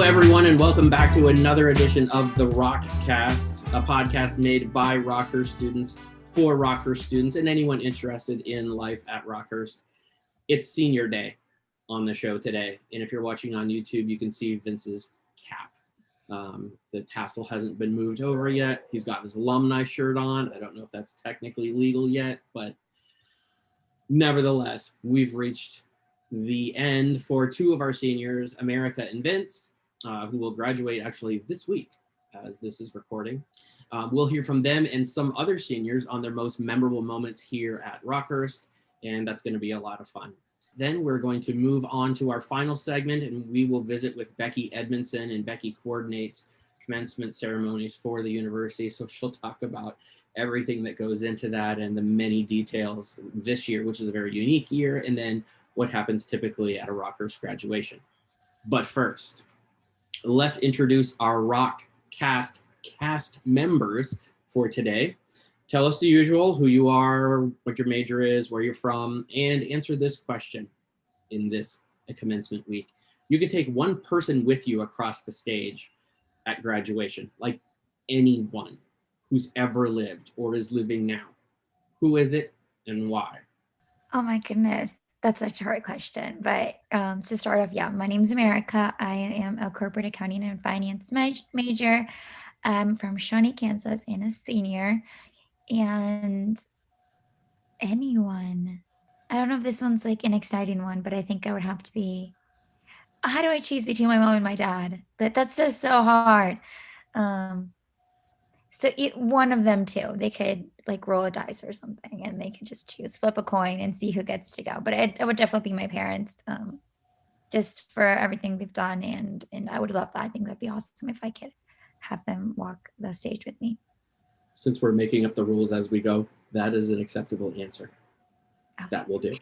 everyone, and welcome back to another edition of the RockCast, a podcast made by Rockhurst students for Rockhurst students and anyone interested in life at Rockhurst. It's senior day on the show today, and if you're watching on YouTube, you can see Vince's cap. The tassel hasn't been moved over yet. He's got his alumni shirt on. I don't know if that's technically legal yet, but nevertheless, we've reached the end for two of our seniors, America and Vince, who will graduate actually this week as this is recording. We'll hear from them and some other seniors on their most memorable moments here at Rockhurst, and that's going to be a lot of fun. Then we're going to move on to our final segment, and we will visit with Beci Edmundson, and Beci coordinates commencement ceremonies for the university, so she'll talk about everything that goes into that and the many details this year, which is a very unique year, and then what happens typically at a Rockhurst graduation. But first, let's introduce our RockCast cast members for today. Tell us the usual, who you are, what your major is, where you're from, and answer this question in this commencement week. You can take one person with you across the stage at graduation, like anyone who's ever lived or is living now. Who is it and why? Oh my goodness. That's such a hard question. But to start off, my name is America. I am a corporate accounting and finance major. I'm from Shawnee, Kansas, and a senior. And anyone, I don't know if this one's like an exciting one, but I think I would have to be, how do I choose between my mom and my dad? That's just so hard. One of them too. They could like roll a dice or something, and they could just choose, flip a coin, and see who gets to go. But it would definitely be my parents, just for everything they've done, and I would love that. I think that'd be awesome if I could have them walk the stage with me. Since we're making up the rules as we go, that is an acceptable answer. Okay. That will do.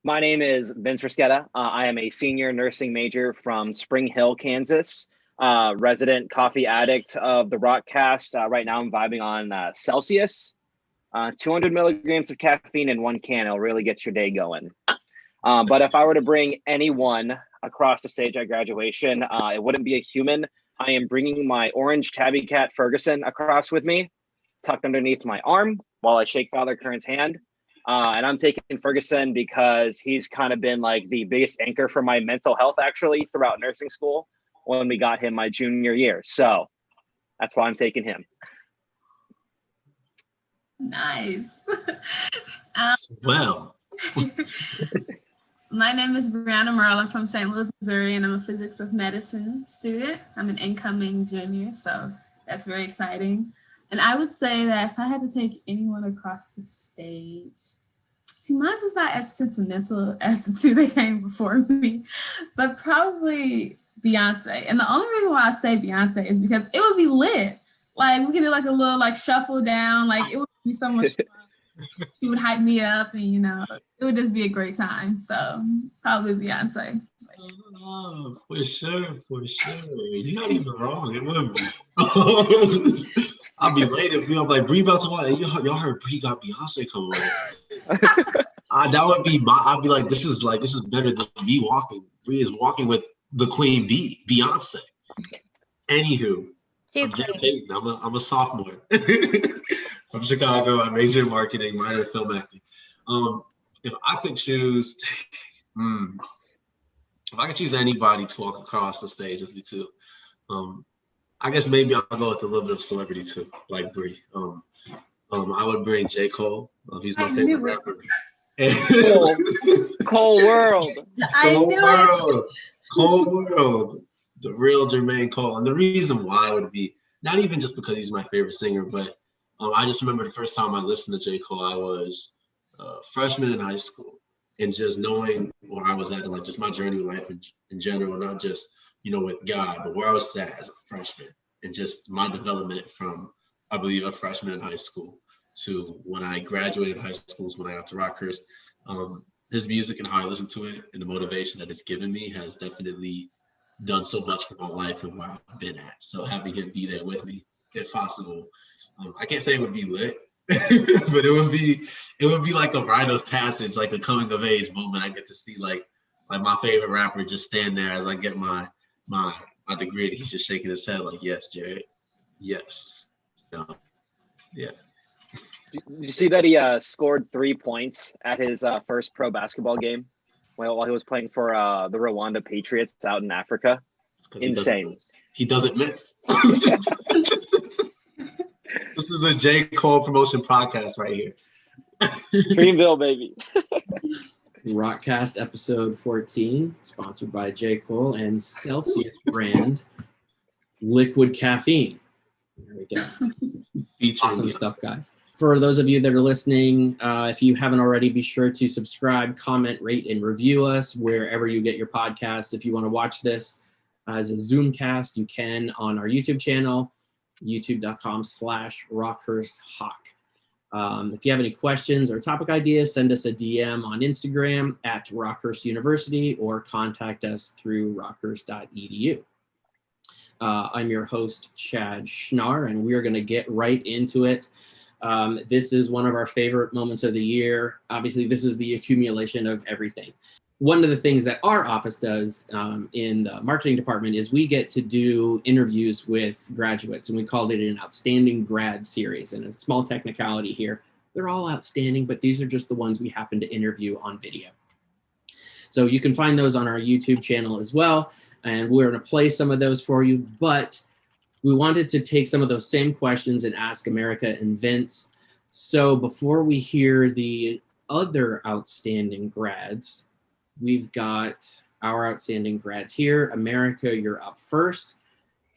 My name is Vince Risquetta. I am a senior nursing major from Spring Hill, Kansas. Resident coffee addict of the RockCast. Right now I'm vibing on Celsius. 200 milligrams of caffeine in one can. It'll really get your day going. But if I were to bring anyone across the stage at graduation, it wouldn't be a human. I am bringing my orange tabby cat Ferguson across with me, tucked underneath my arm while I shake Father Kern's hand. And I'm taking Ferguson because he's kind of been like the biggest anchor for my mental health actually throughout nursing school when we got him my junior year. So that's why I'm taking him. Nice. Swell. My name is Brianna Merle. I'm from St. Louis, Missouri, and I'm a physics of medicine student. I'm an incoming junior, so that's very exciting. And I would say that if I had to take anyone across the stage, see, mine is not as sentimental as the two that came before me, but probably Beyonce. And the only reason why I say Beyonce is because it would be lit. Like we could do like a little like shuffle down, like it would be so much fun. She would hype me up, and it would just be a great time. So probably Beyonce. Oh, for sure. You're not even wrong. It would be. I'll be late if you're like, Bree about to watch. Y'all heard Bree got Beyonce coming on. That would be I'd be like, this is better than me walking. Bree is walking with the Queen Bee, Beyonce. Anywho, I'm Jay Payton. I'm a sophomore from Chicago. I major in marketing, minor in film acting. If I could choose, anybody to walk across the stage with me too, I guess maybe I'll go with a little bit of celebrity too, like Brie. I would bring J. Cole. He's my favorite rapper. Cole World. Cole World, the real Jermaine Cole. And the reason why would be not even just because he's my favorite singer, but I just remember the first time I listened to J. Cole, I was a freshman in high school, and just knowing where I was at and like just my journey with life in general, not just with God, but where I was at as a freshman, and just my development from, I believe, a freshman in high school to when I graduated high school, when I got to Rockhurst. His music and how I listen to it and the motivation that it's given me has definitely done so much for my life and where I've been at. So having him be there with me, if possible, I can't say it would be lit, but it would be like a rite of passage, like a coming of age moment. I get to see like like my favorite rapper just stand there as I get my degree, and he's just shaking his head like, yes, Jared, yes. Yeah. Did you see that he scored 3 points at his first pro basketball game while he was playing for the Rwanda Patriots out in Africa? Insane. He doesn't miss. This is a J. Cole promotion podcast right here. Dreamville, baby. RockCast episode 14, sponsored by J. Cole and Celsius brand liquid caffeine. There we go. Awesome stuff, guys. For those of you that are listening, if you haven't already, be sure to subscribe, comment, rate, and review us wherever you get your podcasts. If you want to watch this as a Zoomcast, you can on our YouTube channel, youtube.com/RockhurstHawk. If you have any questions or topic ideas, send us a DM on Instagram at Rockhurst University or contact us through rockhurst.edu. I'm your host, Chad Schnarr, and we're going to get right into it. This is one of our favorite moments of the year. Obviously, this is the accumulation of everything. One of the things that our office does in the marketing department is we get to do interviews with graduates, and we called it an Outstanding Grad Series. And a small technicality here, they're all outstanding, but these are just the ones we happen to interview on video. So you can find those on our YouTube channel as well, and we're going to play some of those for you. But we wanted to take some of those same questions and ask America and Vince. So before we hear the other outstanding grads, we've got our outstanding grads here. America, you're up first.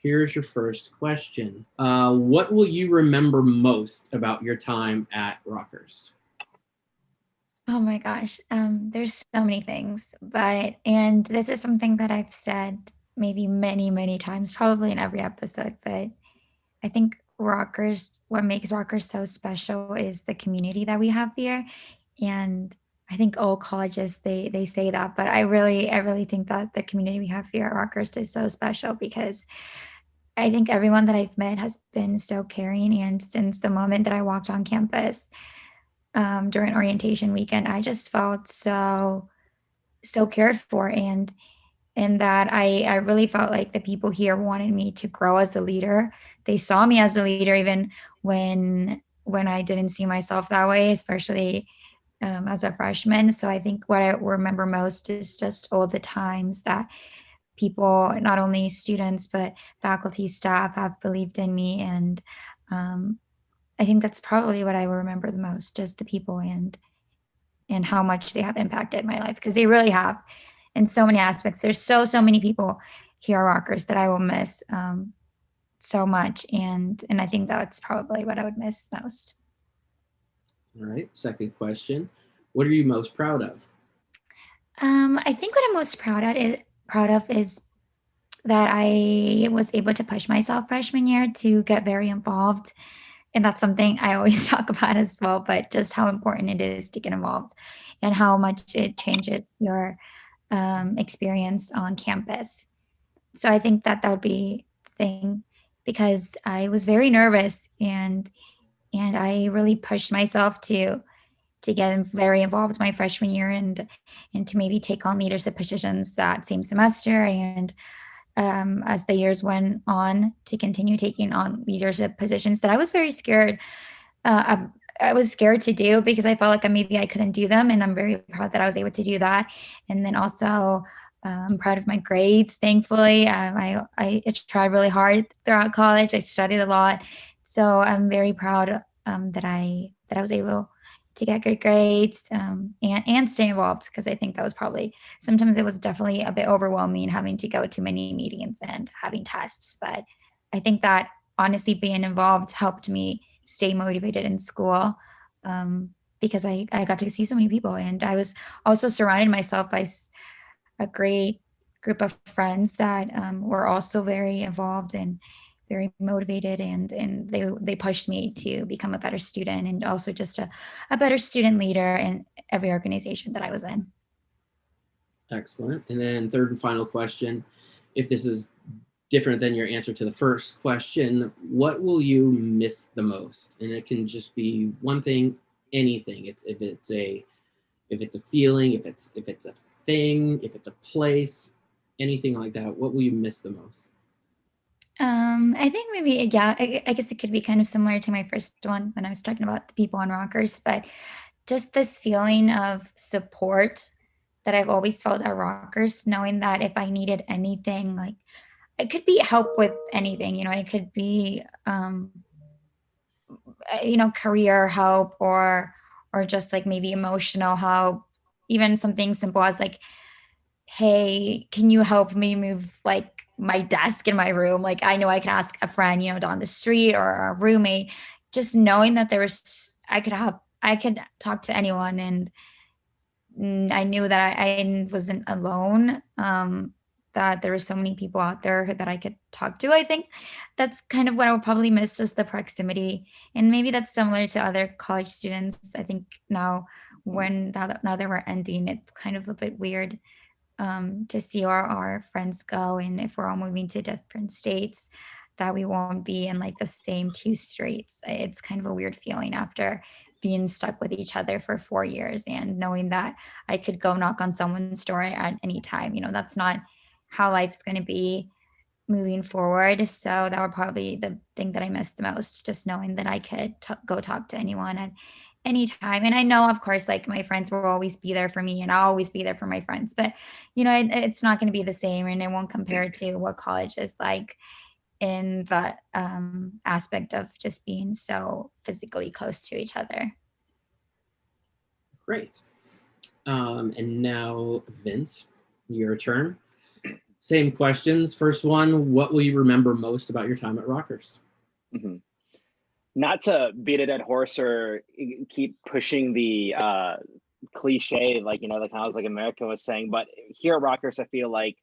Here's your first question. What will you remember most about your time at Rockhurst? Oh my gosh, there's so many things, and this is something that I've said maybe many times, probably in every episode, but I think Rockhurst, what makes Rockhurst so special is the community that we have here. And I think all colleges, they say that, but I really think that the community we have here at Rockhurst is so special because I think everyone that I've met has been so caring. And since the moment that I walked on campus during orientation weekend, I just felt so cared for, and that I really felt like the people here wanted me to grow as a leader. They saw me as a leader even when I didn't see myself that way, especially as a freshman. So I think what I remember most is just all the times that people, not only students, but faculty, staff, have believed in me. And I think that's probably what I will remember the most, just the people and how much they have impacted my life, because they really have in so many aspects. There's so many people here at Rockhurst that I will miss so much. And I think that's probably what I would miss most. All right, second question. What are you most proud of? I think what I'm most proud of is that I was able to push myself freshman year to get very involved. And that's something I always talk about as well, but just how important it is to get involved and how much it changes your experience on campus. So I think that would be the thing, because I was very nervous and I really pushed myself to get very involved my freshman year and to maybe take on leadership positions that same semester, and as the years went on, to continue taking on leadership positions that I was very scared. I was scared to do because I felt like maybe I couldn't do them, and I'm very proud that I was able to do that. And then also, I'm proud of my grades. Thankfully, I tried really hard throughout college. I studied a lot, so I'm very proud that I was able to get good grades and stay involved, because I think that was probably, sometimes it was definitely a bit overwhelming having to go to many meetings and having tests. But I think that honestly being involved helped me stay motivated in school, because I got to see so many people, and I was also surrounded myself by a great group of friends that were also very involved and very motivated, and they pushed me to become a better student and also just a better student leader in every organization that I was in. Excellent. And then third and final question, if this is different than your answer to the first question, what will you miss the most? And it can just be one thing, anything. If it's a If it's a feeling, if it's a thing, if it's a place, anything like that, what will you miss the most? I think maybe, yeah, I guess it could be kind of similar to my first one when I was talking about the people on Rockers, but just this feeling of support that I've always felt at Rockers, knowing that if I needed anything, like it could be help with anything, it could be, career help or just like maybe emotional help, even something simple as like, hey, can you help me move like my desk in my room? Like I know I can ask a friend, down the street or a roommate, just knowing that I could talk to anyone and I knew that I wasn't alone. That there were so many people out there that I could talk to. I think that's kind of what I would probably miss, just the proximity. And maybe that's similar to other college students. I think now now that we're ending, it's kind of a bit weird to see our friends go, and if we're all moving to different states, that we won't be in like the same two streets. It's kind of a weird feeling after being stuck with each other for 4 years and knowing that I could go knock on someone's door at any time. That's not how life's going to be moving forward. So that would probably be the thing that I miss the most, just knowing that I could go talk to anyone at any time. And I know, of course, like my friends will always be there for me and I'll always be there for my friends, but it's not going to be the same, and it won't compare to what college is like in that aspect of just being so physically close to each other. Great. And now, Vince, your turn. Same questions. First one, what will you remember most about your time at Rockhurst? Mm-hmm. Not to beat a dead horse or keep pushing the cliche, like kind of like America was saying, but here at Rockhurst, I feel like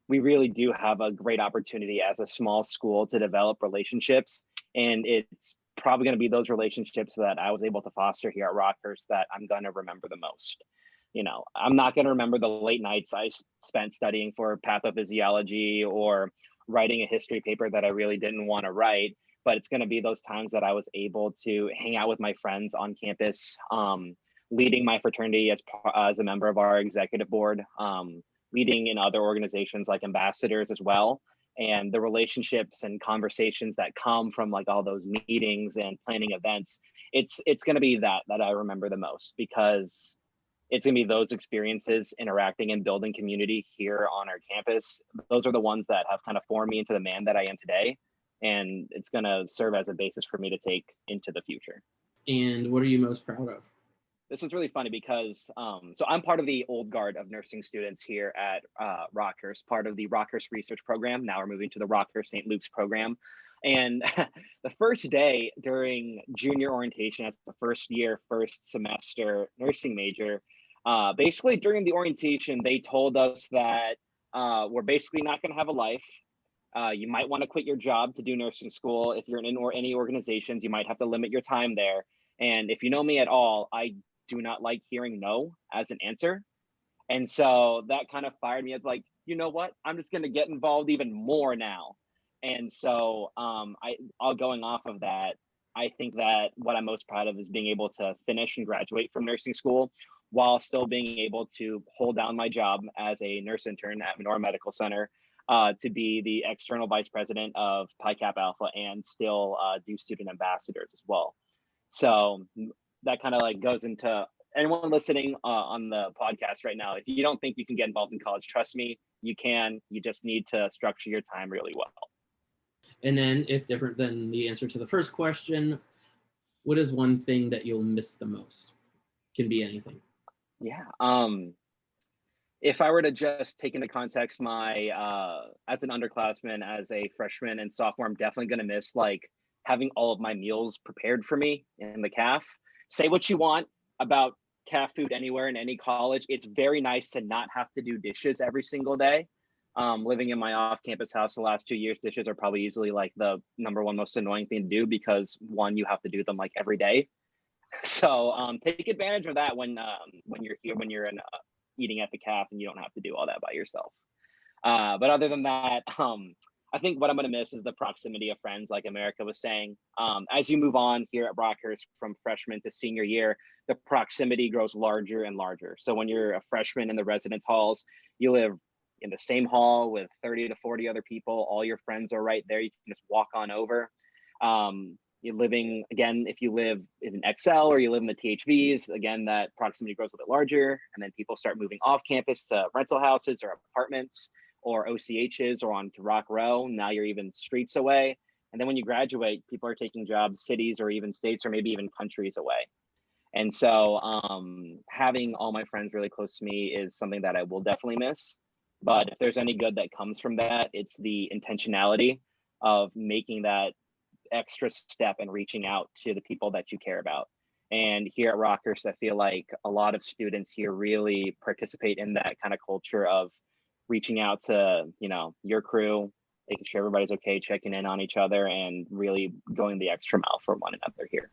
we really do have a great opportunity as a small school to develop relationships, and it's probably going to be those relationships that I was able to foster here at Rockhurst that I'm going to remember the most. I'm not going to remember the late nights I spent studying for pathophysiology or writing a history paper that I really didn't want to write, but it's going to be those times that I was able to hang out with my friends on campus, leading my fraternity as a member of our executive board, leading in other organizations like ambassadors as well. And the relationships and conversations that come from like all those meetings and planning events, it's going to be that I remember the most, because it's going to be those experiences interacting and building community here on our campus. Those are the ones that have kind of formed me into the man that I am today. And it's going to serve as a basis for me to take into the future. And what are you most proud of? This was really funny because, so I'm part of the old guard of nursing students here at Rockhurst, part of the Rockhurst research program. Now we're moving to the Rockhurst St. Luke's program. And the first day during junior orientation as the first semester nursing major, basically during the orientation, they told us that we're basically not going to have a life. You might want to quit your job to do nursing school. If you're in any organizations, you might have to limit your time there. And if you know me at all, I do not like hearing no as an answer. And so that kind of fired me. It's like, you know what? I'm just going to get involved even more now. And so all going off of that, I think that what I'm most proud of is being able to finish and graduate from nursing school while still being able to hold down my job as a nurse intern at Menorah Medical Center, to be the external vice president of Pi Kappa Alpha and still do student ambassadors as well. So that kind of like goes into anyone listening on the podcast right now. If you don't think you can get involved in college, trust me, you can. You just need to structure your time really well. And then, if different than the answer to the first question, what is one thing that you'll miss the most? Can be anything. Yeah. If I were to just take into context my, as an underclassman, as a freshman and sophomore, I'm definitely going to miss like having all of my meals prepared for me in the CAF. Say what you want about CAF food anywhere in any college. It's very nice to not have to do dishes every single day. Living in my off-campus house the last 2 years, dishes are probably easily like the number one most annoying thing to do, because one, you have to do them like every day. So take advantage of that when you're here, when you're eating at the CAF and you don't have to do all that by yourself. But other than that, I think what I'm going to miss is the proximity of friends, like America was saying. As you move on here at Rockhurst from freshman to senior year, the proximity grows larger and larger. So when you're a freshman in the residence halls, you live in the same hall with 30 to 40 other people. All your friends are right there. You can just walk on over. You're living, again, if you live in XL or you live in the THVs, again, that proximity grows a bit larger. And then people start moving off campus to rental houses or apartments or OCHs or onto Rock Row. Now you're even streets away. And then when you graduate, people are taking jobs cities or even states or maybe even countries away. And so having all my friends really close to me is something that I will definitely miss. But if there's any good that comes from that, it's the intentionality of making that extra step and reaching out to the people that you care about. And here at Rockhurst, I feel like a lot of students here really participate in that kind of culture of reaching out to, you know, your crew, making sure everybody's okay, checking in on each other, and really going the extra mile for one another here.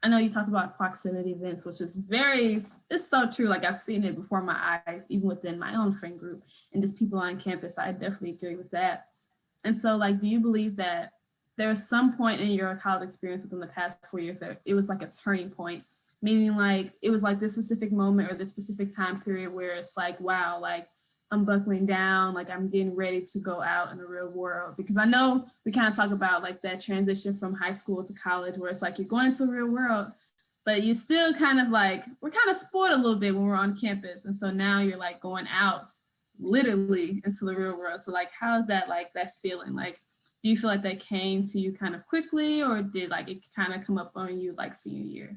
I know you talked about proximity events, which is it's so true. Like I've seen it before my eyes, even within my own friend group and just people on campus. I definitely agree with that. And so like, do you believe that there was some point in your college experience within the past 4 years that it was like a turning point, meaning like it was like this specific moment or this specific time period where it's like, wow, like I'm buckling down, like I'm getting ready to go out in the real world? Because I know we kind of talk about like that transition from high school to college where it's like you're going to the real world, but you still kind of like, we're kind of spoiled a little bit when we're on campus. And so now you're like going out literally into the real world. So like, how's that, like that feeling? Like, do you feel like that came to you kind of quickly, or did like it kind of come up on you like senior year?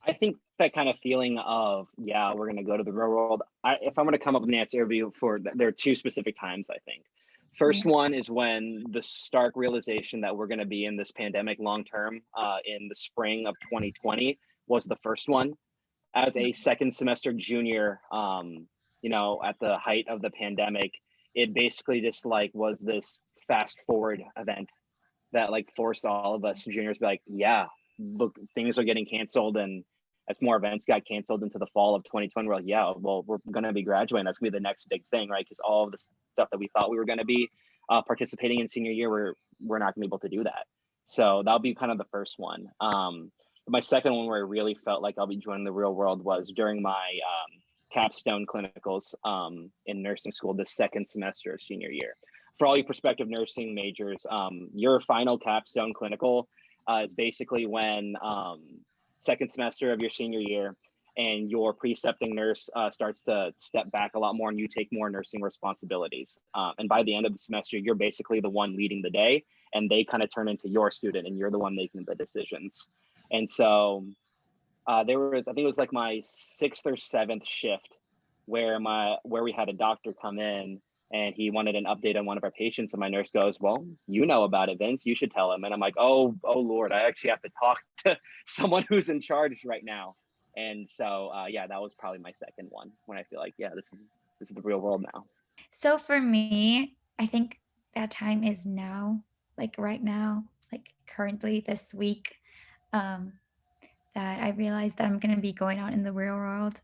I think that kind of feeling of, yeah, we're going to go to the real world. If I'm going to come up with an answer for, there are two specific times, I think. First one is when the stark realization that we're going to be in this pandemic long term in the spring of 2020 was the first one. As a second semester junior, you know, at the height of the pandemic, it basically just like was this fast forward event that like forced all of us juniors to be like, yeah, look, things are getting canceled. And as more events got canceled into the fall of 2020, we're like, yeah, well, we're going to be graduating. That's going to be the next big thing, right? Because all of the stuff that we thought we were going to be participating in senior year, we're not going to be able to do that. So that'll be kind of the first one. My second one where I really felt like I'll be joining the real world was during my capstone clinicals in nursing school this second semester of senior year. For all you prospective nursing majors, your final capstone clinical is basically when second semester of your senior year and your precepting nurse starts to step back a lot more and you take more nursing responsibilities. And by the end of the semester, you're basically the one leading the day and they kind of turn into your student and you're the one making the decisions. And so there was, I think it was like my 6th or 7th shift where we had a doctor come in and he wanted an update on one of our patients. And my nurse goes, well, you know about it, Vince, you should tell him. And I'm like, oh Lord, I actually have to talk to someone who's in charge right now. And so, yeah, that was probably my second one when I feel like, yeah, this is the real world now. So for me, I think that time is now, like right now, like currently this week, that I realized that I'm going to be going out in the real world.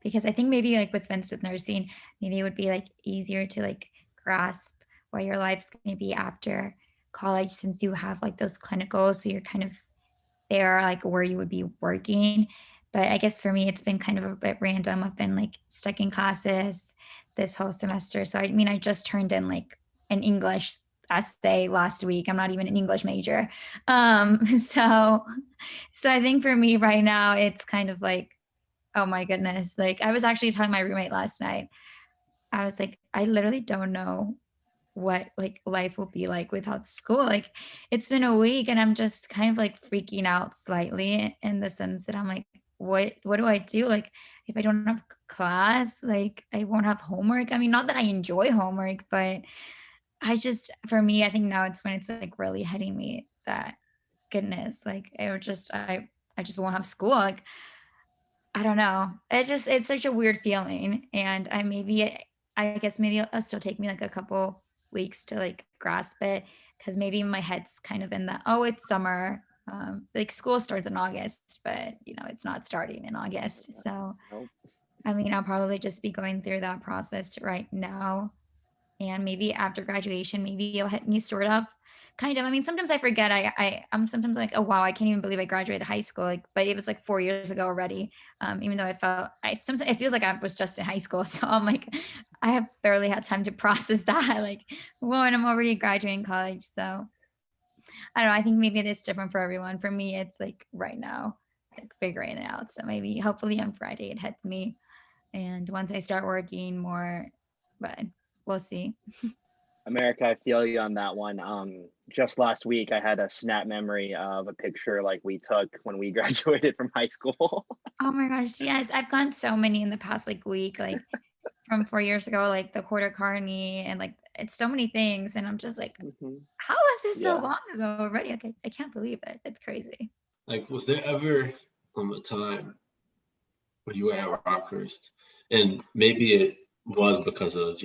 Because I think maybe like with Vince with nursing, maybe it would be like easier to like grasp what your life's going to be after college, since you have like those clinicals. So you're kind of there, like where you would be working. But I guess for me, it's been kind of a bit random. I've been like stuck in classes this whole semester. So I mean, I just turned in like an English essay last week. I'm not even an English major. So I think for me right now, it's kind of like, oh my goodness. Like I was actually telling my roommate last night, I was like, I literally don't know what like life will be like without school. Like it's been a week and I'm just kind of like freaking out slightly in the sense that I'm like, what do I do? Like if I don't have class, like I won't have homework. I mean, not that I enjoy homework, but for me, I think now it's when it's like really hitting me that goodness, like I just won't have school. Like, I don't know. It's such a weird feeling. And I guess maybe it'll still take me like a couple weeks to like grasp it. Cause maybe my head's kind of in the, oh, it's summer. Like school starts in August, but you know, it's not starting in August. So, I mean, I'll probably just be going through that process right now. And maybe after graduation, maybe it'll hit me sort of, kind of. I mean, sometimes I forget. I'm sometimes like, oh wow, I can't even believe I graduated high school. Like, but it was like 4 years ago already. Even though sometimes it feels like I was just in high school. So I'm like, I have barely had time to process that. Like, well, and I'm already graduating college. So I don't know. I think maybe it's different for everyone. For me, it's like right now, like figuring it out. So maybe hopefully on Friday it hits me. And once I start working more, but we'll see. America, I feel you on that one. Just last week, I had a snap memory of a picture like we took when we graduated from high school. Oh my gosh, yes. I've gone so many in the past like week, like from 4 years ago, like the quarter carney and like it's so many things. And I'm just like, how was this so Yeah. long ago already? Okay, I can't believe it. It's crazy. Like, was there ever a time when you were at Rockhurst, and maybe it was because of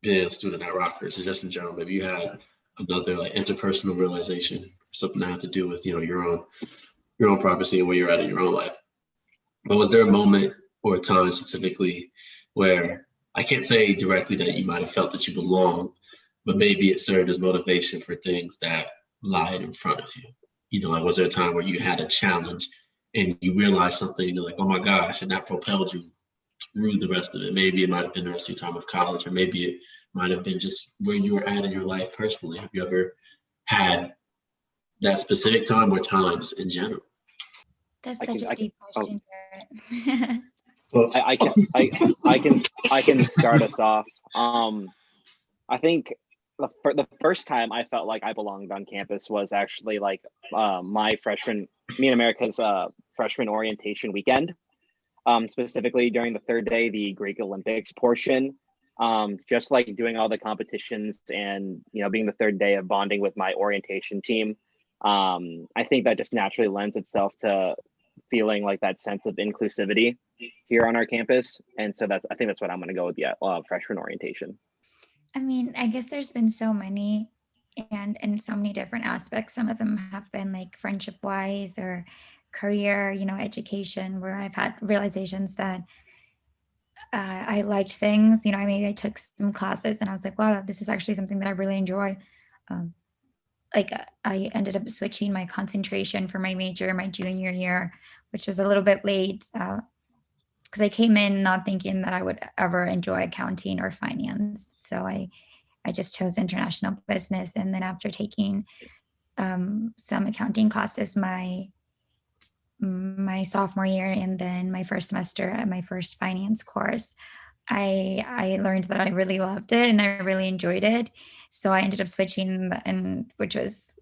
being a student at Rockhurst, or just in general, maybe you had another like interpersonal realization, something that had to do with your own privacy and where you're at in your own life. But was there a moment or a time specifically where, I can't say directly that you might have felt that you belonged, but maybe it served as motivation for things that lied in front of you? Like, was there a time where you had a challenge and you realized something and you're like, oh my gosh, and that propelled you through the rest of it? Maybe it might have been the rest of your time of college, or maybe it might have been just where you were at in your life personally. Have you ever had that specific time or times in general? That's such a deep question, Garrett. Well, I can start us off. I think the first time I felt like I belonged on campus was actually like me and America's freshman orientation weekend. Specifically during the third day, the Greek Olympics portion. Just like doing all the competitions and being the third day of bonding with my orientation team. I think that just naturally lends itself to feeling like that sense of inclusivity here on our campus. And so I think that's what I'm going to go with, freshman orientation. I mean, I guess there's been so many and in so many different aspects. Some of them have been like friendship wise or career, education, where I've had realizations that I liked things. Maybe I took some classes and I was like, wow, this is actually something that I really enjoy. I ended up switching my concentration for my major my junior year, which was a little bit late because I came in not thinking that I would ever enjoy accounting or finance. So I just chose international business. And then after taking some accounting classes my sophomore year and then my first semester at my first finance course, I learned that I really loved it and I really enjoyed it. So I ended up switching, and which was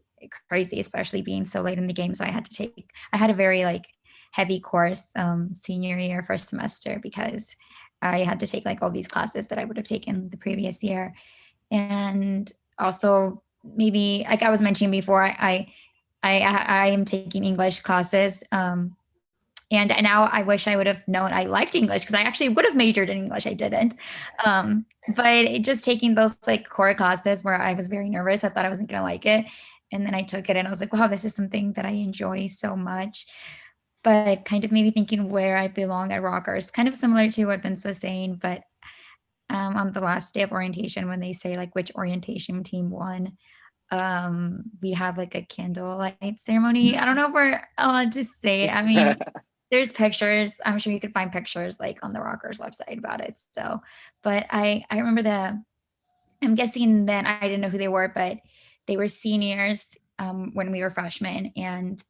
crazy, especially being so late in the game. So I had a very like heavy course senior year first semester because I had to take like all these classes that I would have taken the previous year. And also maybe like I was mentioning before, I am taking English classes. And now I wish I would have known I liked English because I actually would have majored in English. I didn't. But just taking those like core classes where I was very nervous, I thought I wasn't going to like it. And then I took it and I was like, wow, this is something that I enjoy so much. But kind of maybe thinking where I belong at Rockhurst, kind of similar to what Vince was saying. But on the last day of orientation, when they say like which orientation team won, we have like a candlelight ceremony. I don't know if we're allowed to say it. I mean, there's pictures. I'm sure you could find pictures like on the Rockhurst website about it. So, but I remember I'm guessing then I didn't know who they were, but they were seniors when we were freshmen, and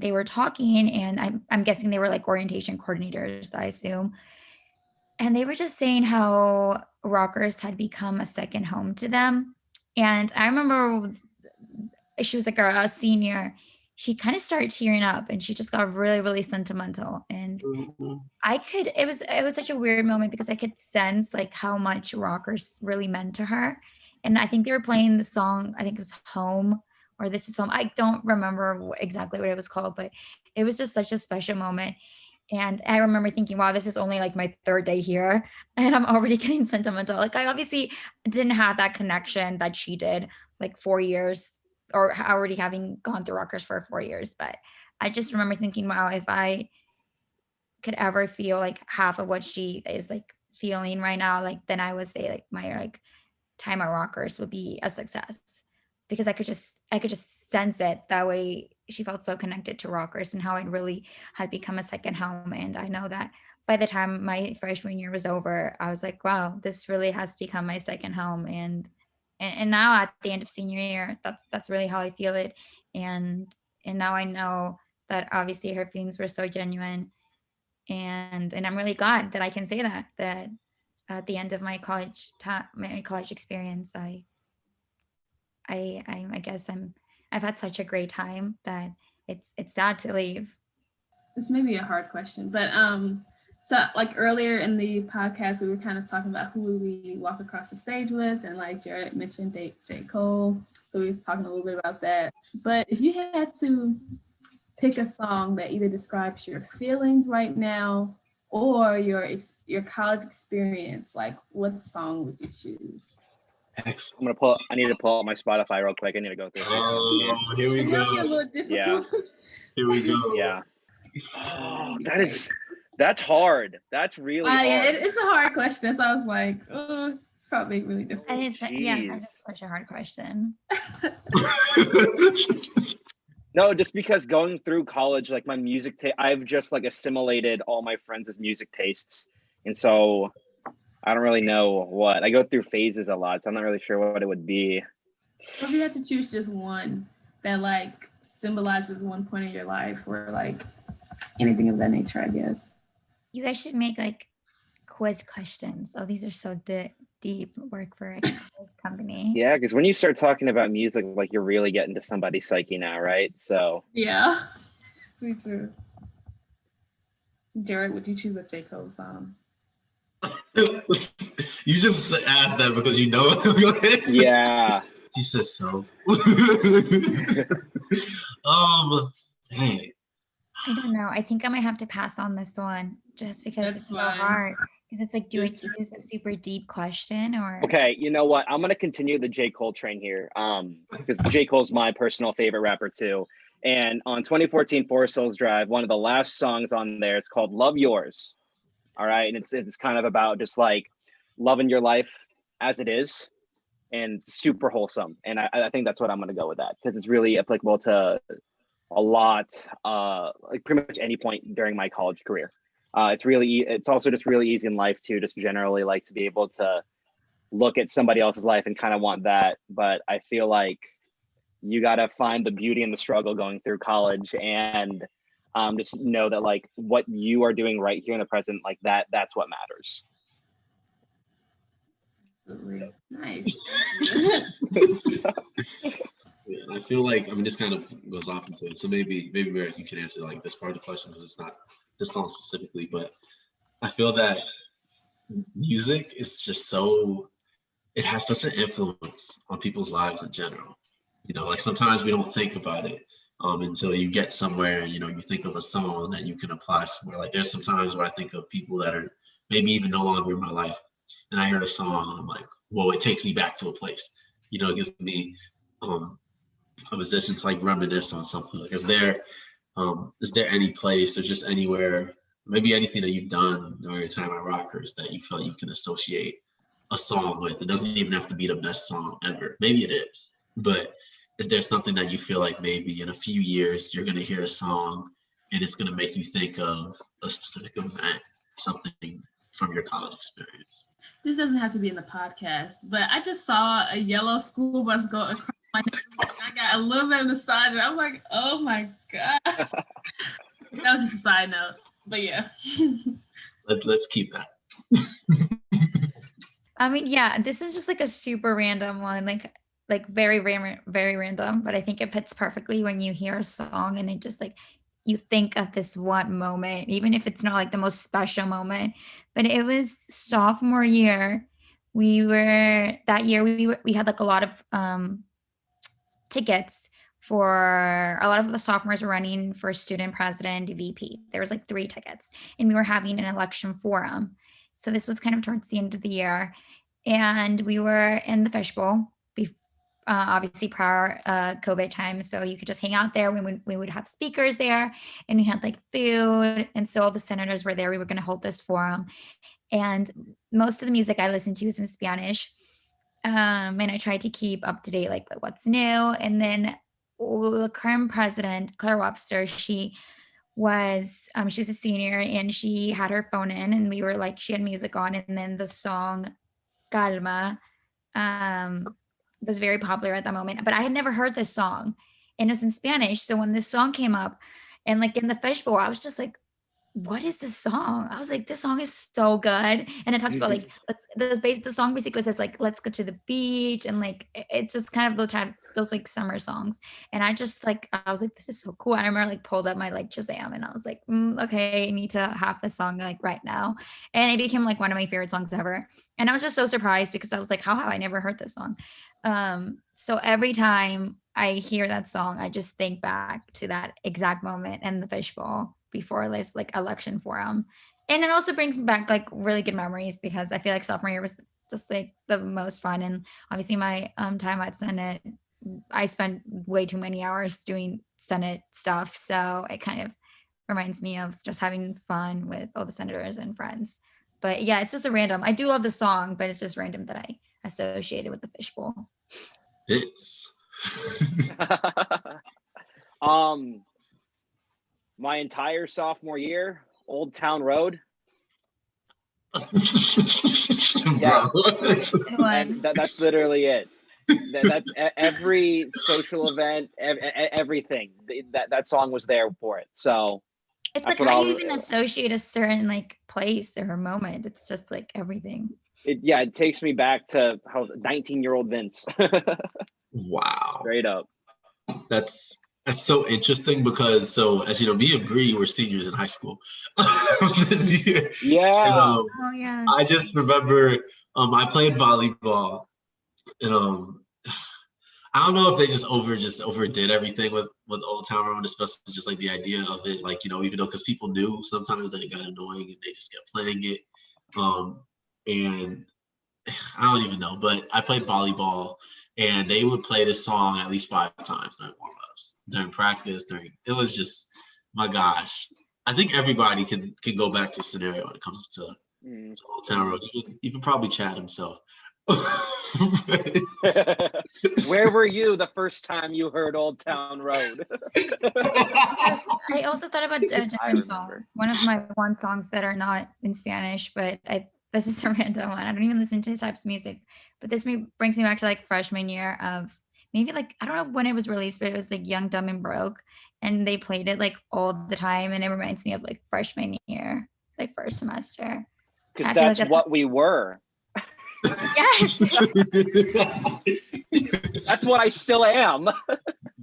they were talking, and I'm guessing they were like orientation coordinators, I assume. And they were just saying how Rockhurst had become a second home to them. And I remember she was like a senior. She kind of started tearing up and she just got really, really sentimental. And it was such a weird moment because I could sense like how much Rockhurst really meant to her. And I think they were playing the song, I think it was Home or This Is Home. I don't remember exactly what it was called, but it was just such a special moment. And I remember thinking, wow, this is only like my third day here and I'm already getting sentimental. Like I obviously didn't have that connection that she did, like 4 years or already having gone through Rockhurst for 4 years. But I just remember thinking, wow, if I could ever feel like half of what she is like feeling right now, like then I would say like my like time at Rockhurst would be a success, because I could just sense it that way. She felt so connected to Rockhurst and how it really had become a second home. And I know that by the time my freshman year was over, I was like, wow, this really has become my second home. And now at the end of senior year, that's really how I feel it. And now I know that obviously her feelings were so genuine, and I'm really glad that I can say that at the end of my college time, my college experience, I guess I've had such a great time that it's sad to leave. This may be a hard question, but so like earlier in the podcast, we were kind of talking about who we walk across the stage with, and like Jared mentioned J. Cole, so we was talking a little bit about that. But if you had to pick a song that either describes your feelings right now or your college experience, like what song would you choose? Excellent. I need to pull up my Spotify real quick. I need to go through. Oh, here we And it'll be a go. little difficult. Yeah. Here we go. Yeah. Oh, that's hard. That's really hard. Yeah, it's a hard question. So I was like, oh, it's probably really difficult. And it's yeah, Jeez. that's such a hard question. No, just because going through college, like my music, I've just like assimilated all my friends' music tastes. And so I don't really know what. I go through phases a lot, so I'm not really sure what it would be. So if you had to choose just one that like symbolizes one point in your life, or like anything of that nature, I guess. You guys should make like quiz questions. Oh, these are so deep work for a company. Yeah, because when you start talking about music, like you're really getting to somebody's psyche now, right? So Yeah, it's true. Jared, would you choose a J. Cole song? You just asked that because you know it. Go ahead. yeah. She said so. Dang. I don't know. I think I might have to pass on this one just because That's it's so fine. hard. Because it's like, do I choose a super deep question or? Okay, you know what? I'm gonna continue the J. Cole train here. Because J. Cole's my personal favorite rapper too. And on 2014 Forest Hills Drive, one of the last songs on there is called "Love Yours." All right, and it's kind of about just like loving your life as it is, and super wholesome. And I think that's what I'm gonna go with that, because it's really applicable to a lot, like pretty much any point during my college career. It's also just really easy in life too, just generally like to be able to look at somebody else's life and kind of want that. But I feel like you got to find the beauty in the struggle going through college, and just know that like what you are doing right here in the present, like that's what matters. Absolutely. Nice. Yeah, I feel like, I mean, this kind of goes off into it. So maybe Merritt, you can answer like this part of the question because it's not this song specifically, but I feel that music is just it has such an influence on people's lives in general. You know, like sometimes we don't think about it until you get somewhere, you know, you think of a song that you can apply somewhere. Like there's some times where I think of people that are maybe even no longer in my life, and I hear a song and I'm like, whoa, it takes me back to a place. You know, it gives me a position to like reminisce on something. Like, is there any place or just anywhere, maybe anything that you've done during your time at Rockhurst that you felt you can associate a song with? It doesn't even have to be the best song ever. Maybe it is, but is there something that you feel like maybe in a few years you're going to hear a song and it's going to make you think of a specific event, something from your college experience? This doesn't have to be in the podcast, but I just saw a yellow school bus go across my neighborhood. I got a little bit of nostalgia. I was like, oh my God. That was just a side note, but yeah. Let's keep that. I mean, yeah, this is just like a super random one, like very random, but I think it fits perfectly when you hear a song and it just like, you think of this one moment, even if it's not like the most special moment. But it was sophomore year. We had like a lot of tickets for a lot of the sophomores were running for student president, VP. There was like 3 tickets, and we were having an election forum. So this was kind of towards the end of the year, and we were in the fishbowl obviously prior COVID times. So you could just hang out there. We would have speakers there, and we had like food. And so all the senators were there. We were going to hold this forum. And most of the music I listened to is in Spanish. And I tried to keep up to date, like what's new. And then the current president, Claire Webster, she was a senior, and she had her phone in, and we were like, she had music on. And then the song Calma was very popular at that moment, but I had never heard this song, and it was in Spanish. So when this song came up, and like in the fishbowl, I was just like, what is this song? I was like, this song is so good. And it talks about like, the song basically says like, let's go to the beach. And like, it's just kind of those like summer songs. And I was like, this is so cool. And I remember like pulled up my like Shazam, and I was like, okay, I need to have this song like right now. And it became like one of my favorite songs ever. And I was just so surprised, because I was like, how have I never heard this song? So every time I hear that song, I just think back to that exact moment in the fishbowl before this like election forum. And it also brings me back like really good memories, because I feel like sophomore year was just like the most fun. And obviously my time at Senate, I spent way too many hours doing Senate stuff. So it kind of reminds me of just having fun with all the senators and friends. But yeah, it's just a random, I do love the song, but it's just random that I associated with the fishbowl. It's my entire sophomore year, Old Town Road. Yeah, and that's literally it. That's every social event, everything. That song was there for it. So it's like, how do you even associate a certain like place or moment? It's just like everything. It takes me back to 19-year-old Vince. Wow. Straight up. That's so interesting, because so as you know, me and Bree were seniors in high school this year. Yeah. And, Oh yeah. I just remember I played volleyball, and I don't know if they just overdid everything with Old Town Road, especially just like the idea of it, like, you know, even though because people knew sometimes that it got annoying and they just kept playing it. And I don't even know, but I played volleyball, and they would play this song at least 5 times during warm-ups, during practice, it was just, my gosh. I think everybody can go back to a scenario when it comes to Old Town Road, even probably Chad himself. Where were you the first time you heard Old Town Road? I also thought about a different song. One of my songs that are not in Spanish, but this is a random one. I don't even listen to these types of music, but this brings me back to like freshman year of maybe like, I don't know when it was released, but it was like Young, Dumb and Broke. And they played it like all the time. And it reminds me of like freshman year, like first semester. Because that's what we were. Yes. That's what I still am.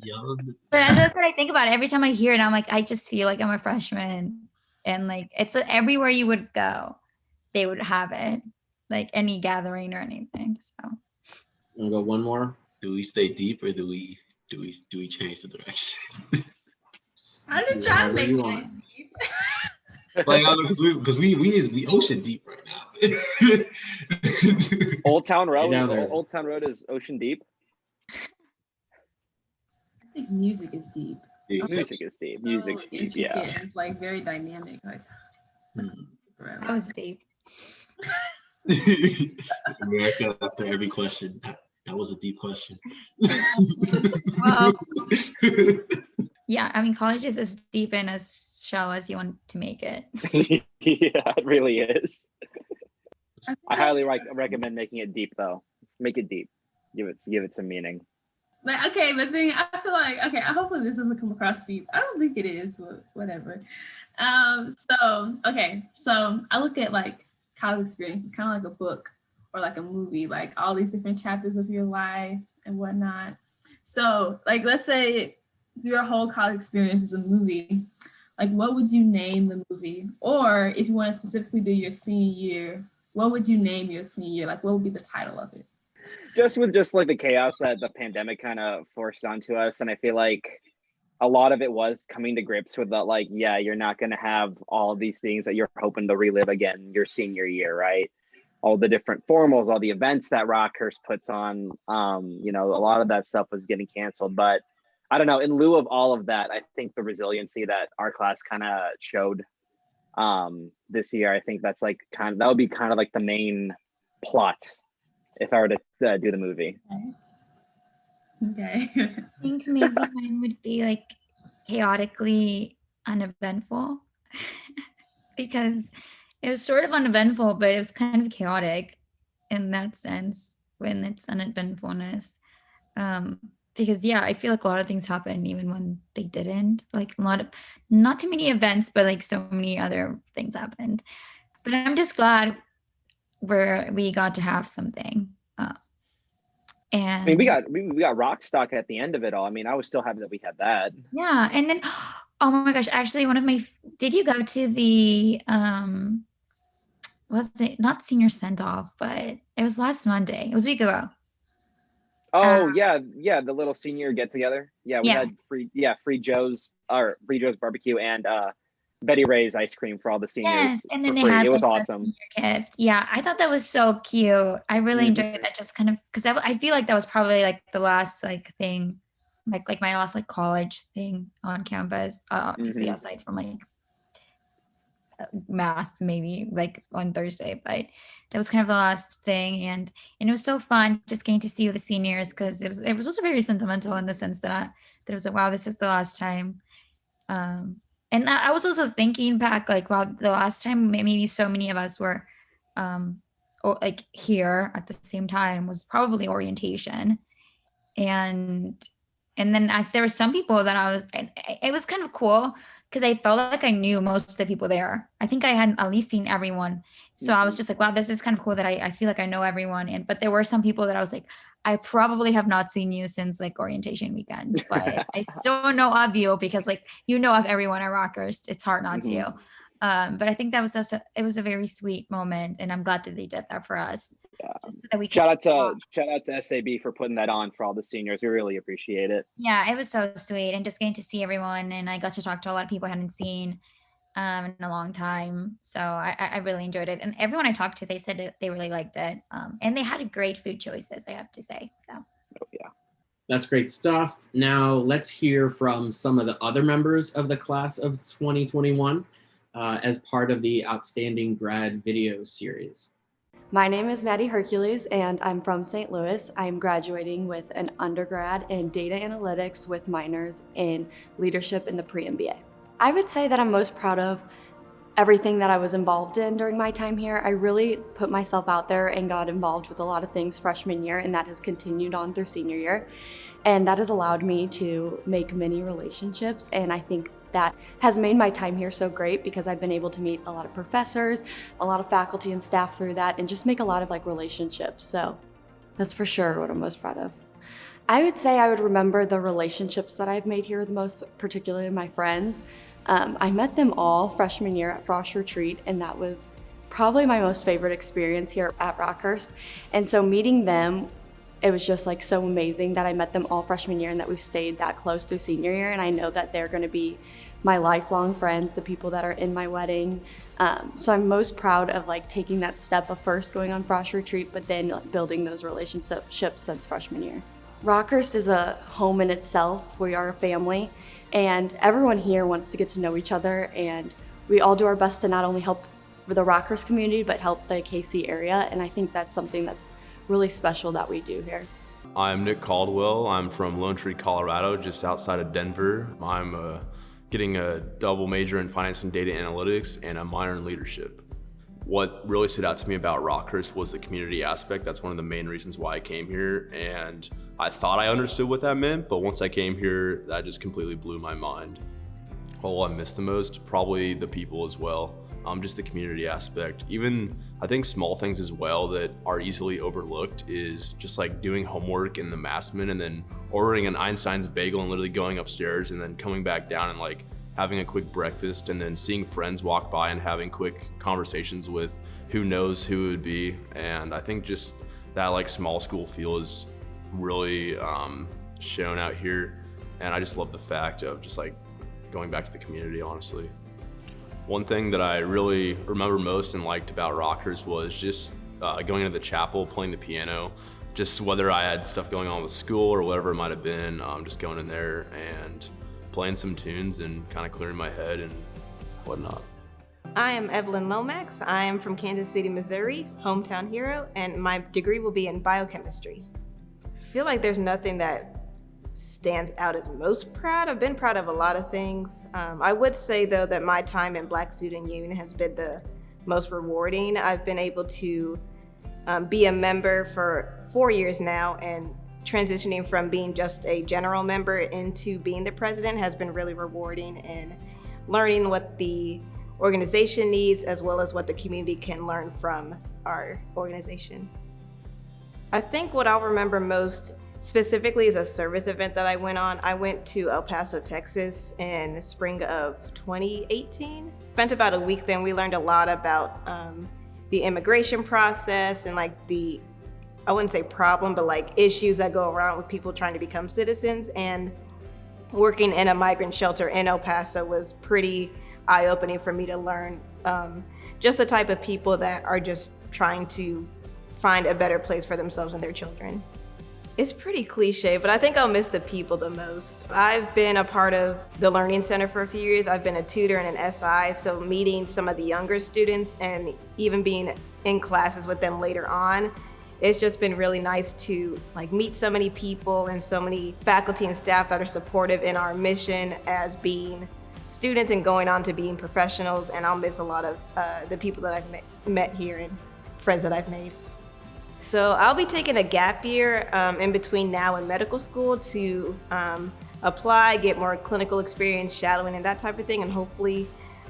Young. But that's what I think about it. Every time I hear it, I'm like, I just feel like I'm a freshman. And like, it's everywhere you would go, they would have it, like any gathering or anything. So I'm gonna go one more. Do we stay deep, or do we change the direction? I'm just trying to make it deep. Like, I know, because we ocean deep right now. Old Town Road. Down there. Old Town Road is ocean deep. I think music is deep. Music is deep. So Music's deep. intricate, Yeah. and it's like very dynamic. Like that was deep. America, after every question, that was a deep question. Well, yeah, I mean, college is as deep and as shallow as you want to make it. Yeah, it really is. I highly recommend making it deep, though. Make it deep. Give it some meaning. But okay, but then I feel like, okay, hopefully this doesn't come across deep. I don't think it is, but whatever. So I look at like college experience. It's kind of like a book or like a movie, like all these different chapters of your life and whatnot. So like, let's say your whole college experience is a movie. Like, what would you name the movie? Or if you want to specifically do your senior year, what would you name your senior year? Like, what would be the title of it? Just like the chaos that the pandemic kind of forced onto us. And I feel like a lot of it was coming to grips with that, like, yeah, you're not going to have all of these things that you're hoping to relive again your senior year, right? all the different formals, all the events that Rockhurst puts on. You know, a lot of that stuff was getting canceled, but I don't know, in lieu of all of that, I think the resiliency that our class kind of showed this year, I think that's like that would be kind of like the main plot if I were to do the movie. Okay. I think maybe mine would be like chaotically uneventful because it was sort of uneventful, but it was kind of chaotic in that sense when it's uneventfulness. Because yeah, I feel like a lot of things happened even when they didn't. Like not too many events, but like so many other things happened. But I'm just glad we got to have something. And I mean, we got rock stock at the end of it all. I mean, I was still happy that we had that. yeah, and then oh my gosh, actually did you go to the was it not senior send off, but it was last Monday. It was a week ago. Oh yeah, the little senior get together. Yeah, we had free Joe's barbecue and Betty Ray's ice cream for all the seniors. Yes, and then for they free. had It was like, awesome. Gift. Yeah, I thought that was so cute. I really enjoyed that. Just kind of because I feel like that was probably like the last like thing, like my last like college thing on campus. Obviously aside from like mass maybe like on Thursday, but that was kind of the last thing, and it was so fun just getting to see the seniors because it was also very sentimental in the sense that it was like, wow, this is the last time. And I was also thinking back, like, wow, the last time maybe so many of us were like here at the same time was probably orientation. And then as there were some people that it was kind of cool because I felt like I knew most of the people there. I think I had at least seen everyone. So I was just like, wow, this is kind of cool that I feel like I know everyone. But there were some people that I was like, I probably have not seen you since like orientation weekend, but I still know of you because like, you know of everyone at Rockhurst. It's hard not to. But I think that was it was a very sweet moment, and I'm glad that they did that for us. Yeah. So that we shout out to SAB for putting that on for all the seniors. We really appreciate it. Yeah, it was so sweet, and just getting to see everyone, and I got to talk to a lot of people I hadn't seen in a long time. So I really enjoyed it, and everyone I talked to, they said that they really liked it, and they had great food choices, I have to say. So. Oh yeah. That's great stuff. Now let's hear from some of the other members of the class of 2021 as part of the Outstanding Grad Video Series. My name is Maddie Hercules, and I'm from St. Louis. I'm graduating with an undergrad in data analytics with minors in leadership in the pre-MBA. I would say that I'm most proud of everything that I was involved in during my time here. I really put myself out there and got involved with a lot of things freshman year, and that has continued on through senior year. And that has allowed me to make many relationships, and I think that has made my time here so great because I've been able to meet a lot of professors, a lot of faculty and staff through that, and just make a lot of like relationships. So that's for sure what I'm most proud of. I would say I would remember the relationships that I've made here the most, particularly my friends. I met them all freshman year at Frost Retreat, and that was probably my most favorite experience here at Rockhurst. And so meeting them, it was just like so amazing that I met them all freshman year and that we've stayed that close through senior year. And I know that they're going to be my lifelong friends, the people that are in my wedding. So I'm most proud of like taking that step of first going on Frost Retreat, but then like, building those relationships since freshman year. Rockhurst is a home in itself. We are a family, and everyone here wants to get to know each other, and we all do our best to not only help the Rockhurst community, but help the KC area. And I think that's something that's really special that we do here. I'm Nick Caldwell. I'm from Lone Tree, Colorado, just outside of Denver. I'm getting a double major in finance and data analytics and a minor in leadership. What really stood out to me about Rockhurst was the community aspect. That's one of the main reasons why I came here, and I thought I understood what that meant, but once I came here, that just completely blew my mind. What I missed the most, probably the people as well. Just the community aspect. Even I think small things as well that are easily overlooked is just like doing homework in the Massman and then ordering an Einstein's bagel and literally going upstairs and then coming back down and like having a quick breakfast and then seeing friends walk by and having quick conversations with who knows who it would be. And I think just that like small school feel is really shown out here. And I just love the fact of just like going back to the community, honestly. One thing that I really remember most and liked about Rockhurst was just going into the chapel, playing the piano, just whether I had stuff going on with school or whatever it might have been, just going in there and playing some tunes and kind of clearing my head and whatnot. I am Evelyn Lomax. I am from Kansas City, Missouri, hometown hero, and my degree will be in biochemistry. I feel like there's nothing that stands out as most proud. I've been proud of a lot of things. I would say though that my time in Black Student Union has been the most rewarding. I've been able to be a member for 4 years now, and transitioning from being just a general member into being the president has been really rewarding, and learning what the organization needs as well as what the community can learn from our organization. I think what I'll remember most specifically is a service event that I went on. I went to El Paso, Texas in the spring of 2018. Spent about a week there, and we learned a lot about the immigration process and like I wouldn't say problem, but like issues that go around with people trying to become citizens. And working in a migrant shelter in El Paso was pretty eye-opening for me to learn just the type of people that are just trying to find a better place for themselves and their children. It's pretty cliche, but I think I'll miss the people the most. I've been a part of the Learning Center for a few years. I've been a tutor and an SI, so meeting some of the younger students and even being in classes with them later on, it's just been really nice to like meet so many people and so many faculty and staff that are supportive in our mission as being students and going on to being professionals. And I'll miss a lot of the people that I've met here and friends that I've made. So I'll be taking a gap year in between now and medical school to apply, get more clinical experience, shadowing and that type of thing, and hopefully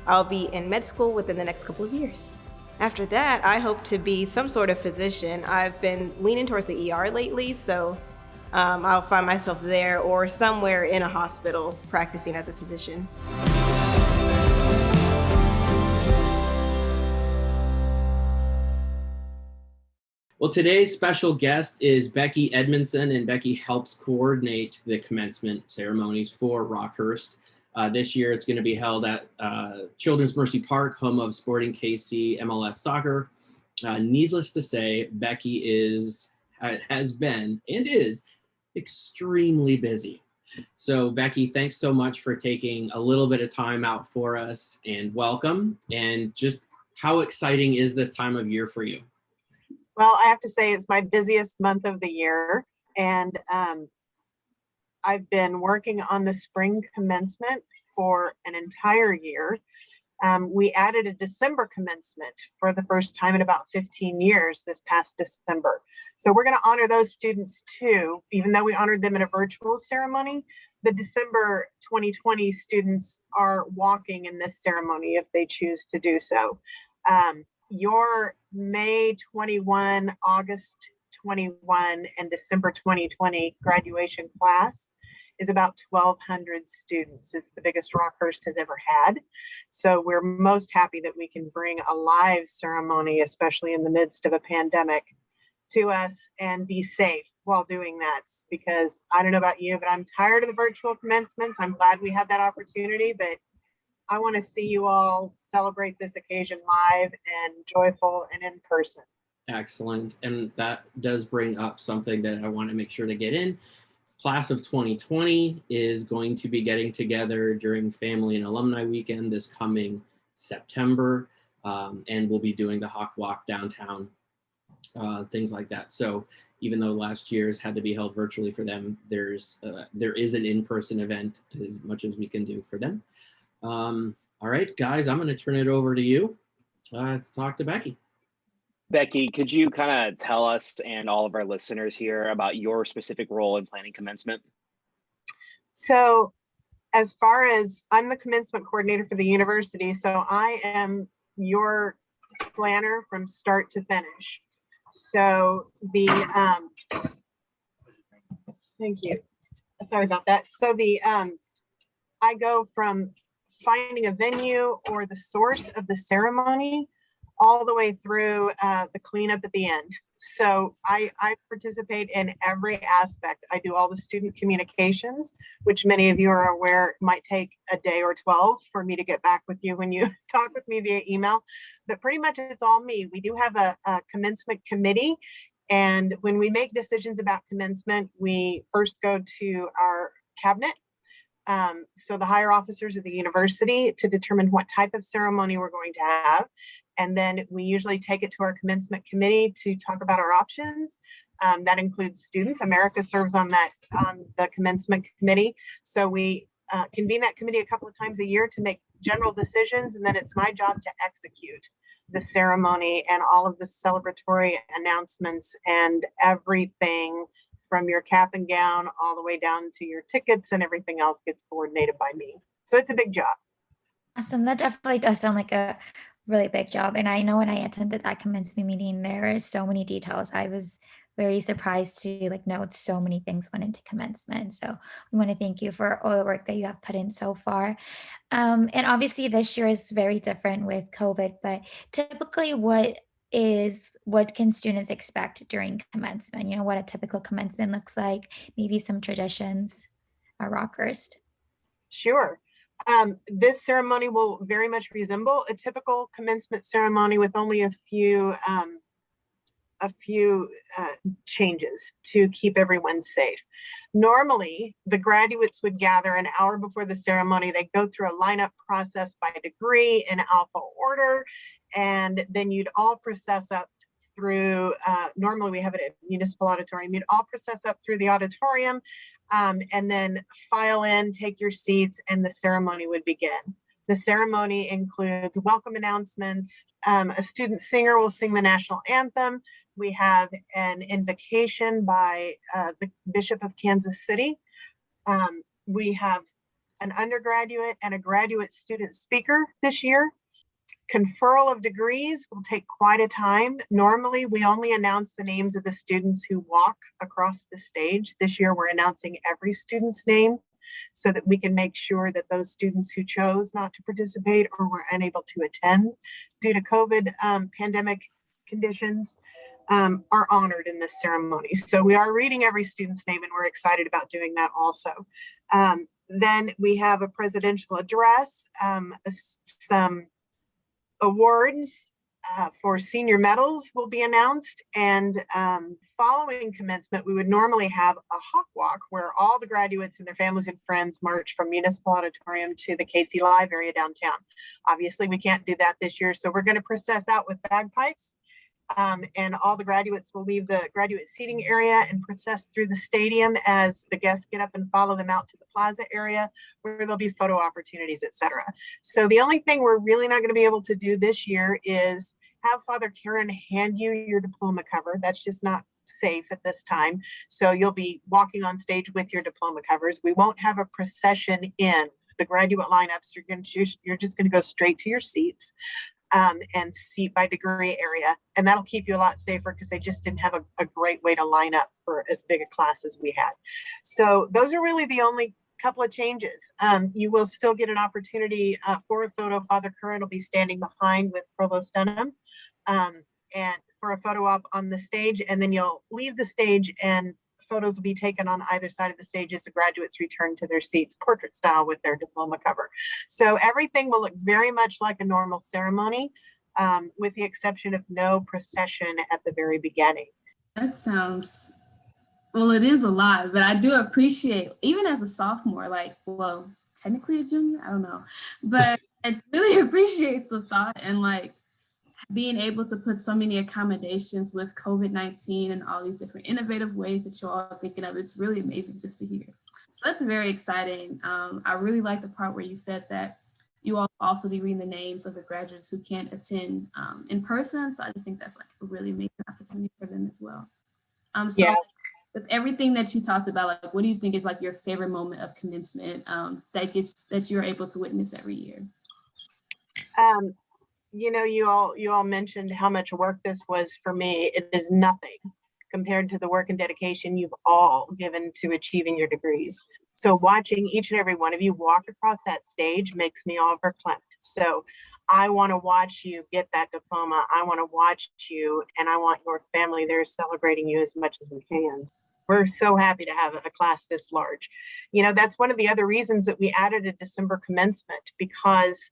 I'll be in med school within the next couple of years. After that, I hope to be some sort of physician. I've been leaning towards the ER lately, so I'll find myself there or somewhere in a hospital practicing as a physician. Well, today's special guest is Beci Edmundson, and Beci helps coordinate the commencement ceremonies for Rockhurst. This year, it's going to be held at Children's Mercy Park, home of Sporting KC MLS Soccer. Needless to say, Beci has been and is extremely busy. So, Beci, thanks so much for taking a little bit of time out for us, and welcome. And just how exciting is this time of year for you? Well, I have to say it's my busiest month of the year, and I've been working on the spring commencement for an entire year. We added a December commencement for the first time in about 15 years this past December. So we're going to honor those students too, even though we honored them in a virtual ceremony. The December 2020 students are walking in this ceremony if they choose to do so. Your May 21, August 21, and December 2020 graduation class is about 1,200 students. It's the biggest Rockhurst has ever had. So we're most happy that we can bring a live ceremony, especially in the midst of a pandemic, to us and be safe while doing that. Because I don't know about you, but I'm tired of the virtual commencements. I'm glad we had that opportunity, but I want to see you all celebrate this occasion live and joyful and in person. Excellent. And that does bring up something that I want to make sure to get in. Class of 2020 is going to be getting together during Family and Alumni Weekend this coming September, and we'll be doing the Hawk Walk downtown, things like that. So even though last year's had to be held virtually for them, there is an in-person event as much as we can do for them. All right, guys, I'm going to turn it over to you to talk to Beci. Beci, could you kind of tell us and all of our listeners here about your specific role in planning commencement? So as far as I'm the commencement coordinator for the university, so I am your planner from start to finish. So thank you. Sorry about that. So I go from finding a venue or the source of the ceremony all the way through the cleanup at the end. So I participate in every aspect. I do all the student communications, which many of you are aware might take a day or 12 for me to get back with you when you talk with me via email. But pretty much it's all me. We do have a commencement committee. And when we make decisions about commencement, we first go to our cabinet. So the higher officers of the university to determine what type of ceremony we're going to have. And then we usually take it to our commencement committee to talk about our options. That includes students. America serves on the commencement committee. So we convene that committee a couple of times a year to make general decisions. And then it's my job to execute the ceremony and all of the celebratory announcements and everything from your cap and gown all the way down to your tickets, and everything else gets coordinated by me. So it's a big job. Awesome. That definitely does sound like a really big job. And I know when I attended that commencement meeting, there are so many details. I was very surprised to know so many things went into commencement. So we want to thank you for all the work that you have put in so far. And obviously this year is very different with COVID, but typically what can students expect during commencement? What a typical commencement looks like, maybe some traditions at Rockhurst. Sure. This ceremony will very much resemble a typical commencement ceremony with only a few changes to keep everyone safe. Normally, the graduates would gather an hour before the ceremony. They go through a lineup process by degree in alpha order, and then you'd all process up through, normally we have it at Municipal Auditorium, you'd all process up through the auditorium and then file in, take your seats, and the ceremony would begin. The ceremony includes welcome announcements. A student singer will sing the national anthem. We have an invocation by the Bishop of Kansas City. We have an undergraduate and a graduate student speaker this year. Conferral of degrees will take quite a time. Normally, we only announce the names of the students who walk across the stage. This year, we're announcing every student's name so that we can make sure that those students who chose not to participate or were unable to attend due to COVID pandemic conditions are honored in this ceremony. So we are reading every student's name, and we're excited about doing that also. Then we have a presidential address, some awards for senior medals will be announced, and following commencement, we would normally have a hawk walk where all the graduates and their families and friends march from Municipal Auditorium to the KC Live area downtown. Obviously, we can't do that this year, so we're going to process out with bagpipes, and all the graduates will leave the graduate seating area and process through the stadium as the guests get up and follow them out to the plaza area where there'll be photo opportunities, etc. So the only thing we're really not going to be able to do this year is have Father Karen hand you your diploma cover. That's just not safe at this time. So you'll be walking on stage with your diploma covers. We won't have a procession in the graduate lineups. You're just going to go straight to your seats. And seat by degree area. And that'll keep you a lot safer because they just didn't have a great way to line up for as big a class as we had. So those are really the only couple of changes. You will still get an opportunity for a photo. Father Curran will be standing behind with Provost Dunham and for a photo op on the stage, and then you'll leave the stage and photos will be taken on either side of the stage as the graduates return to their seats, portrait style with their diploma cover. So everything will look very much like a normal ceremony, with the exception of no procession at the very beginning. That sounds, well, it is a lot, but I do appreciate, even as a sophomore, technically a junior, I don't know, but I really appreciate the thought and being able to put so many accommodations with COVID-19 and all these different innovative ways that you're all thinking of. It's really amazing just to hear. So that's very exciting. I really like the part where you said that you all also be reading the names of the graduates who can't attend in person. So I just think that's a really amazing opportunity for them as well. With everything that you talked about, what do you think is your favorite moment of commencement that you're able to witness every year? You all mentioned how much work this was for me. It is nothing compared to the work and dedication you've all given to achieving your degrees. So watching each and every one of you walk across that stage makes me all verklempt. So I want to watch you get that diploma. I want to watch you, and I want your family there celebrating you as much as we can. We're so happy to have a class this large. You know, that's one of the other reasons that we added a December commencement, because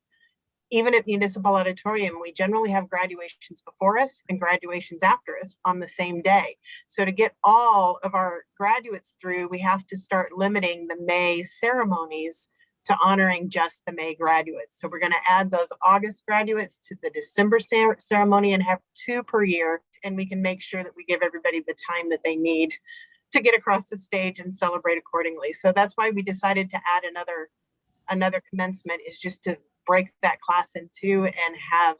even at Municipal Auditorium, we generally have graduations before us and graduations after us on the same day. So to get all of our graduates through, we have to start limiting the May ceremonies to honoring just the May graduates. So we're going to add those August graduates to the December ceremony and have 2 per year. And we can make sure that we give everybody the time that they need to get across the stage and celebrate accordingly. So that's why we decided to add another commencement, is just to break that class in 2 and have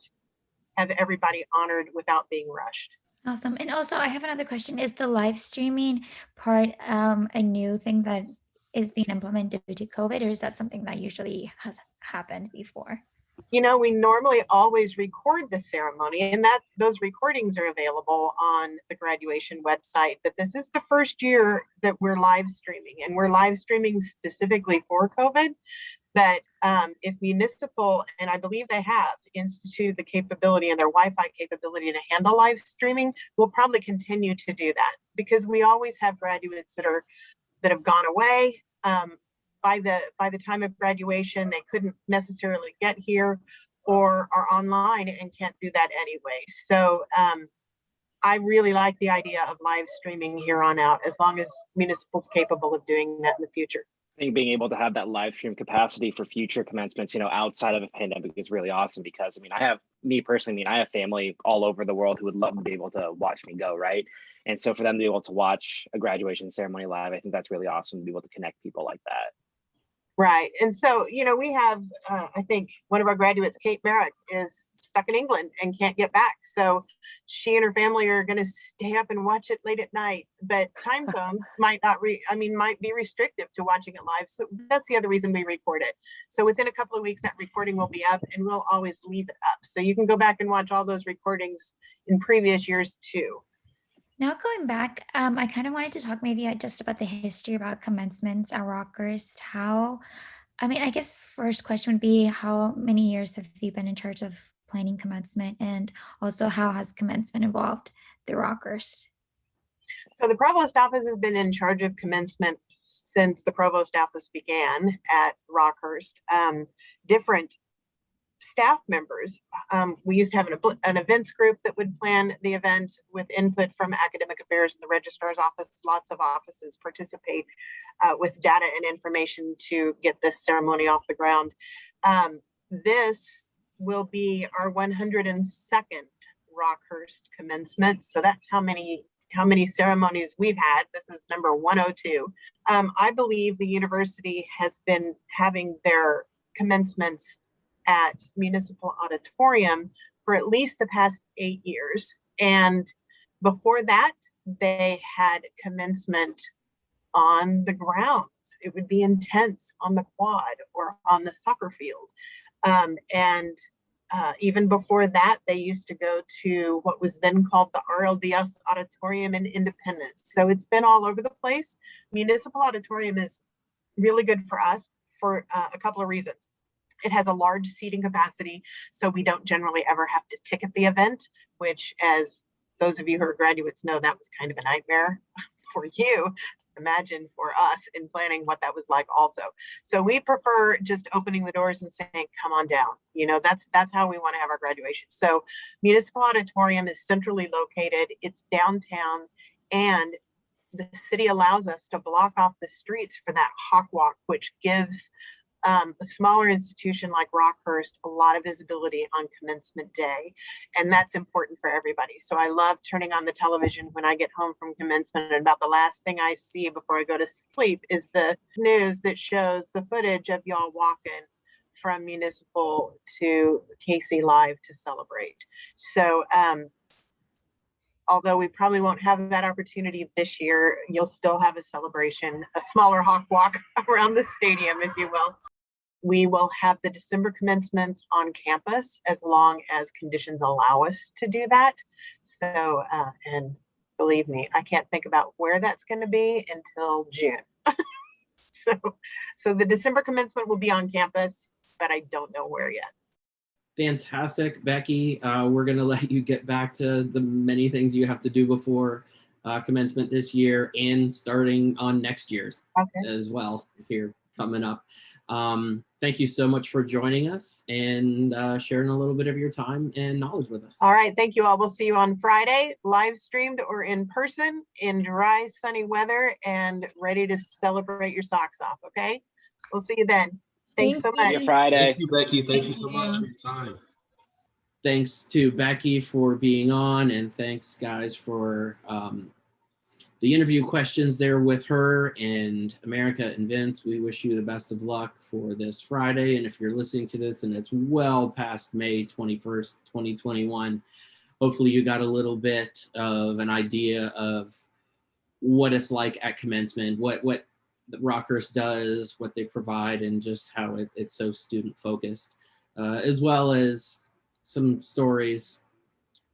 everybody honored without being rushed. Awesome. And also, I have another question. Is the live streaming part a new thing that is being implemented due to COVID, or is that something that usually has happened before? You know, we normally always record the ceremony, and those recordings are available on the graduation website. But this is the first year that we're live streaming, and we're live streaming specifically for COVID. But if Municipal, and I believe they have instituted the capability and their Wi-Fi capability to handle live streaming, we'll probably continue to do that, because we always have graduates that have gone away. By the time of graduation, they couldn't necessarily get here or are online and can't do that anyway. So I really like the idea of live streaming here on out, as long as Municipal's capable of doing that in the future. I think being able to have that live stream capacity for future commencements, you know, outside of a pandemic is really awesome, because I mean, I have family all over the world who would love to be able to watch me go, right? And so for them to be able to watch a graduation ceremony live, I think that's really awesome to be able to connect people like that. Right. And so, you know, we have, I think one of our graduates, Kate Merritt, is stuck in England and can't get back. So she and her family are going to stay up and watch it late at night. But time zones might be restrictive to watching it live. So that's the other reason we record it. So within a couple of weeks, that recording will be up, and we'll always leave it up. So you can go back and watch all those recordings in previous years too. Now going back, I kind of wanted to talk maybe just about the history about commencements at Rockhurst. I guess first question would be, how many years have you been in charge of planning commencement, and also how has commencement evolved through Rockhurst? So the provost office has been in charge of commencement since the provost office began at Rockhurst. Different staff members. We used to have an events group that would plan the event with input from academic affairs and the registrar's office. Lots of offices participate with data and information to get this ceremony off the ground. This will be our 102nd Rockhurst commencement. So that's how many ceremonies we've had. This is number 102. I believe the university has been having their commencements at Municipal Auditorium for at least the past 8 years. And before that, they had commencement on the grounds. It would be intense on the quad or on the soccer field. Even before that, they used to go to what was then called the RLDS Auditorium in Independence. So it's been all over the place. Municipal Auditorium is really good for us for a couple of reasons. It has a large seating capacity, so we don't generally ever have to ticket the event, which, as those of you who are graduates know, that was kind of a nightmare for you. Imagine for us in planning what that was like also. So we prefer just opening the doors and saying, come on down. You know, that's how we want to have our graduation. So Municipal Auditorium is centrally located. It's downtown, and the city allows us to block off the streets for that hawk walk, which gives a smaller institution like Rockhurst a lot of visibility on commencement day, and that's important for everybody. So I love turning on the television when I get home from commencement, and about the last thing I see before I go to sleep is the news that shows the footage of y'all walking from Municipal to KC Live to celebrate. So although we probably won't have that opportunity this year, you'll still have a celebration, a smaller hawk walk around the stadium, if you will. We will have the December commencements on campus as long as conditions allow us to do that. So, and believe me, I can't think about where that's going to be until June. So the December commencement will be on campus, but I don't know where yet. Fantastic, Becky. We're going to let you get back to the many things you have to do before commencement this year and starting on next year's as well here coming up. Thank you so much for joining us and sharing a little bit of your time and knowledge with us. All right. Thank you all. We'll see you on Friday, live streamed or in person in dry, sunny weather and ready to celebrate your socks off. Okay. We'll see you then. Thanks so much. See you Friday. Thank you, Becky. Thank you so much for your time. Thanks to Becky for being on, and thanks guys for the interview questions there with her, and America and Vince. We wish you the best of luck for this Friday. And if you're listening to this and it's well past May 21st, 2021, hopefully you got a little bit of an idea of what it's like at commencement, what Rockhurst does, what they provide, and just how it's so student focused, as well as some stories,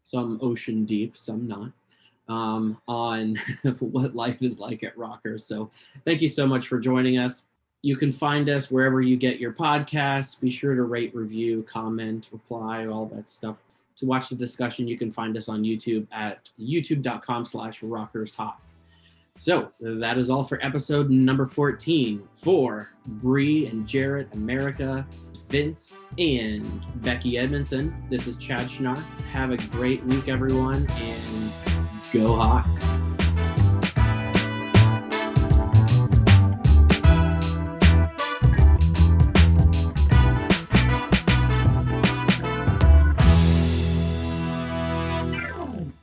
some ocean deep, some not, on what life is like at Rockhurst. So thank you so much for joining us. You can find us wherever you get your podcasts. Be sure to rate, review, comment, reply, all that stuff. To watch the discussion, you can find us on YouTube at youtube.com/RockhurstHop. So that is all for episode number 14 for Bree and Jarrett, America, Vince, and Beci Edmundson. This is Chad Schnarr. Have a great week, everyone, and go Hawks.